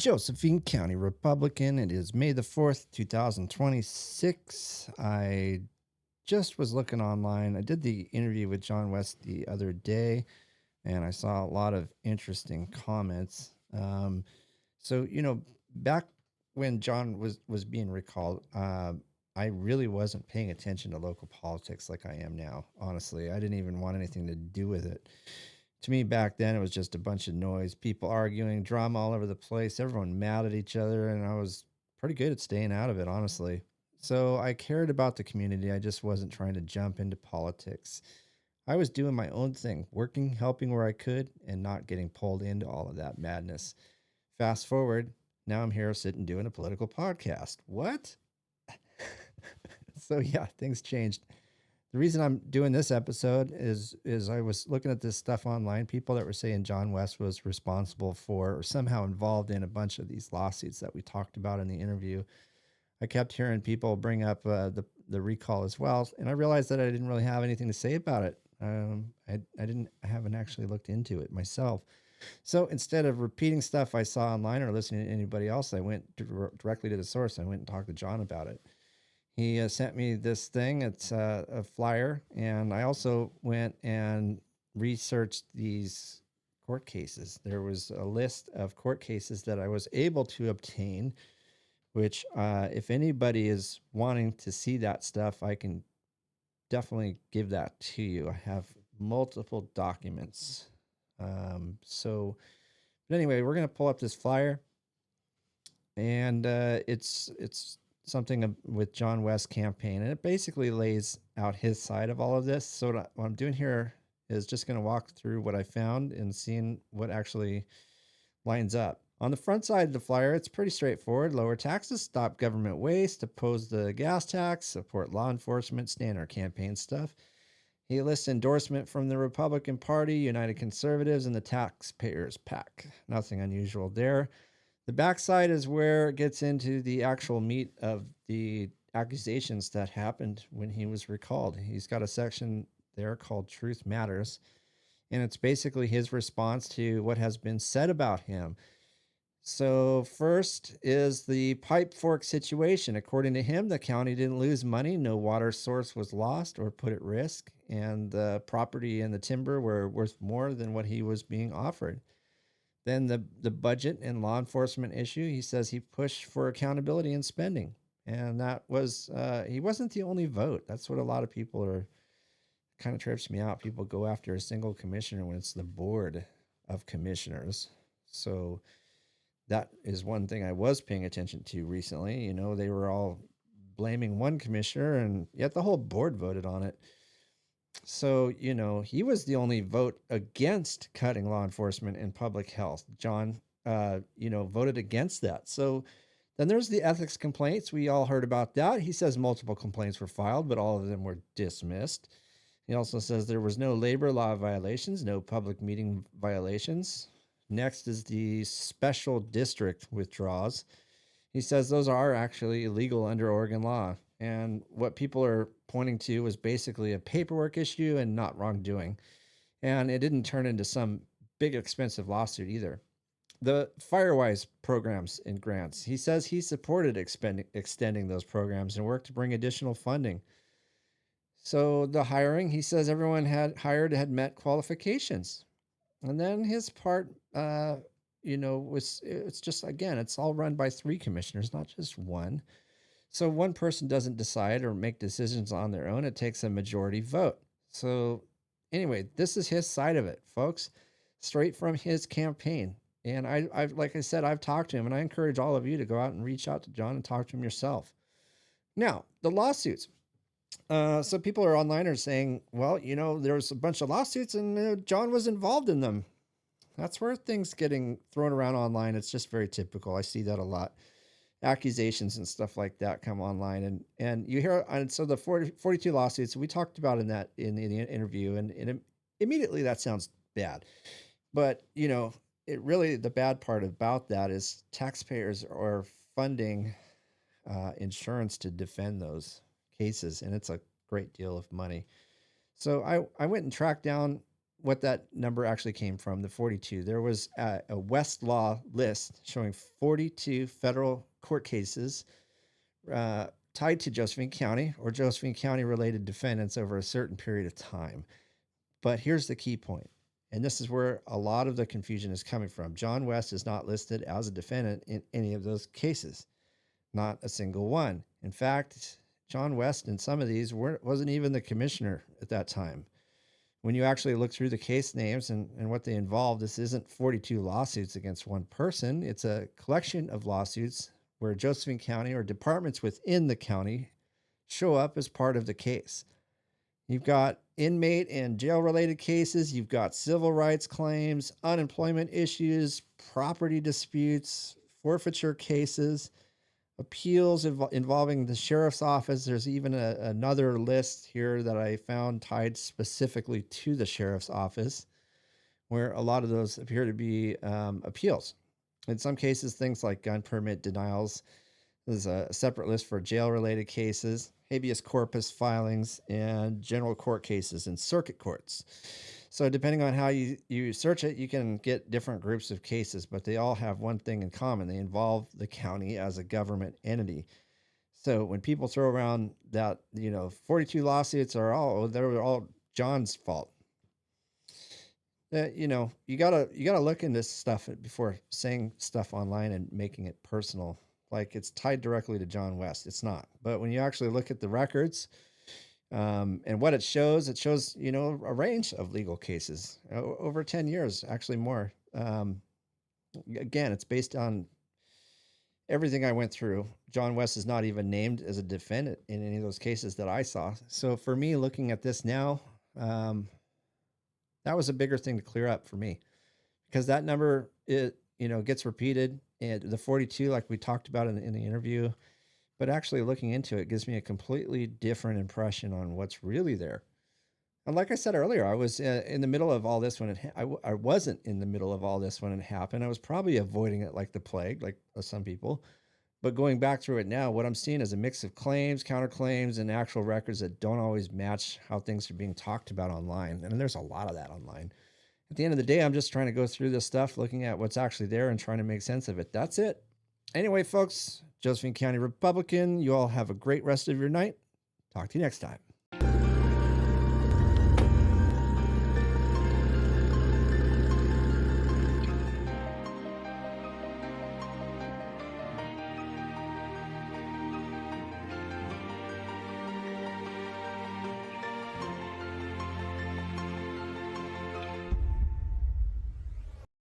Josephine County Republican. It is May the 4th, 2026. I just was looking online. I did the interview with John West the other day, and I saw a lot of interesting comments. Back when John was being recalled, I really wasn't paying attention to local politics like I am now. Honestly, I didn't even want anything to do with it. To me, back then, it was just a bunch of noise, people arguing, drama all over the place, everyone mad at each other, and I was pretty good at staying out of it, honestly. So I cared about the community. I just wasn't trying to jump into politics. I was doing my own thing, working, helping where I could, and not getting pulled into all of that madness. Fast forward, now I'm here sitting doing a political podcast. What? So yeah, things changed. The reason I'm doing this episode is I was looking at this stuff online, people that were saying John West was responsible for or somehow involved in a bunch of these lawsuits that we talked about in the interview. I kept hearing people bring up the recall as well, and I realized that I didn't really have anything to say about it. I haven't actually looked into it myself. So instead of repeating stuff I saw online or listening to anybody else, I went directly to the source. I went and talked to John about it. He sent me this thing. It's a flyer. And I also went and researched these court cases. There was a list of court cases that I was able to obtain, which if anybody is wanting to see that stuff, I can definitely give that to you. I have multiple documents. But anyway, we're going to pull up this flyer, and it's something with John West campaign, and it basically lays out his side of all of this. So what I'm doing here is just going to walk through what I found and seeing what actually lines up. On the front side of the flyer, it's pretty straightforward. Lower taxes, stop government waste, oppose the gas tax, support law enforcement, standard campaign stuff. He lists endorsement from the Republican Party, United Conservatives, and the Taxpayers PAC. Nothing unusual there. The backside is where it gets into the actual meat of the accusations that happened when he was recalled. He's got a section there called Truth Matters, and it's basically his response to what has been said about him. So first is the pipe fork situation. According to him, the county didn't lose money. No water source was lost or put at risk, and the property and the timber were worth more than what he was being offered. Then the budget and law enforcement issue, he says he pushed for accountability in spending. And that was, he wasn't the only vote. That's what a lot of people are, kind of trips me out. People go after a single commissioner when it's the board of commissioners. So that is one thing I was paying attention to recently. You know, they were all blaming one commissioner, and yet the whole board voted on it. So, you know, he was the only vote against cutting law enforcement and public health. John, voted against that. So then there's the ethics complaints. We all heard about that. He says multiple complaints were filed, but all of them were dismissed. He also says there was no labor law violations, no public meeting violations. Next is the special district withdrawals. He says those are actually illegal under Oregon law. And what people are pointing to was basically a paperwork issue and not wrongdoing. And it didn't turn into some big expensive lawsuit either. The Firewise programs and grants. He says he supported extending those programs and worked to bring additional funding. So the hiring, he says everyone had hired had met qualifications. And then his part, it's just, again, it's all run by three commissioners, not just one. So one person doesn't decide or make decisions on their own. It takes a majority vote. So anyway, this is his side of it, folks, straight from his campaign. And I've like I said, I've talked to him, and I encourage all of you to go out and reach out to John and talk to him yourself. Now, the lawsuits. So people are online are saying, well, there was a bunch of lawsuits and John was involved in them. That's where things getting thrown around online. It's just very typical. I see that a lot. Accusations and stuff like that come online, and you hear, and so the 42 lawsuits we talked about in the interview, and immediately that sounds bad, but it really, the bad part about that is taxpayers are funding insurance to defend those cases, and it's a great deal of money. So I went and tracked down what that number actually came from, the 42. There was a Westlaw list showing 42 federal court cases tied to Josephine County or Josephine County related defendants over a certain period of time. But here's the key point, and this is where a lot of the confusion is coming from. John West is not listed as a defendant in any of those cases, not a single one. In fact, John West in some of these wasn't even the commissioner at that time. When you actually look through the case names and what they involve, this isn't 42 lawsuits against one person. It's a collection of lawsuits where Josephine County or departments within the county show up as part of the case. You've got inmate and jail-related cases. You've got civil rights claims, unemployment issues, property disputes, forfeiture cases, appeals involving the sheriff's office. There's even another list here that I found tied specifically to the sheriff's office, where a lot of those appear to be appeals. In some cases, things like gun permit denials. There's a separate list for jail-related cases, habeas corpus filings, and general court cases in circuit courts. So depending on how you search it, you can get different groups of cases, but they all have one thing in common. They involve the county as a government entity. So when people throw around that, 42 lawsuits they were all John's fault. You gotta look into stuff before saying stuff online and making it personal. Like it's tied directly to John West. It's not. But when you actually look at the records and what it shows, a range of legal cases over 10 years, actually more. Again, it's based on everything I went through. John West is not even named as a defendant in any of those cases that I saw. So for me, looking at this now, that was a bigger thing to clear up for me, because that number, gets repeated, and the 42, like we talked about in the interview, but actually looking into it gives me a completely different impression on what's really there. And like I said earlier, I was in the middle of all this when I wasn't in the middle of all this when it happened. I was probably avoiding it like the plague, like some people. But going back through it now, what I'm seeing is a mix of claims, counterclaims, and actual records that don't always match how things are being talked about online. And there's a lot of that online. At the end of the day, I'm just trying to go through this stuff, looking at what's actually there and trying to make sense of it. That's it. Anyway, folks, Josephine County Republican, you all have a great rest of your night. Talk to you next time.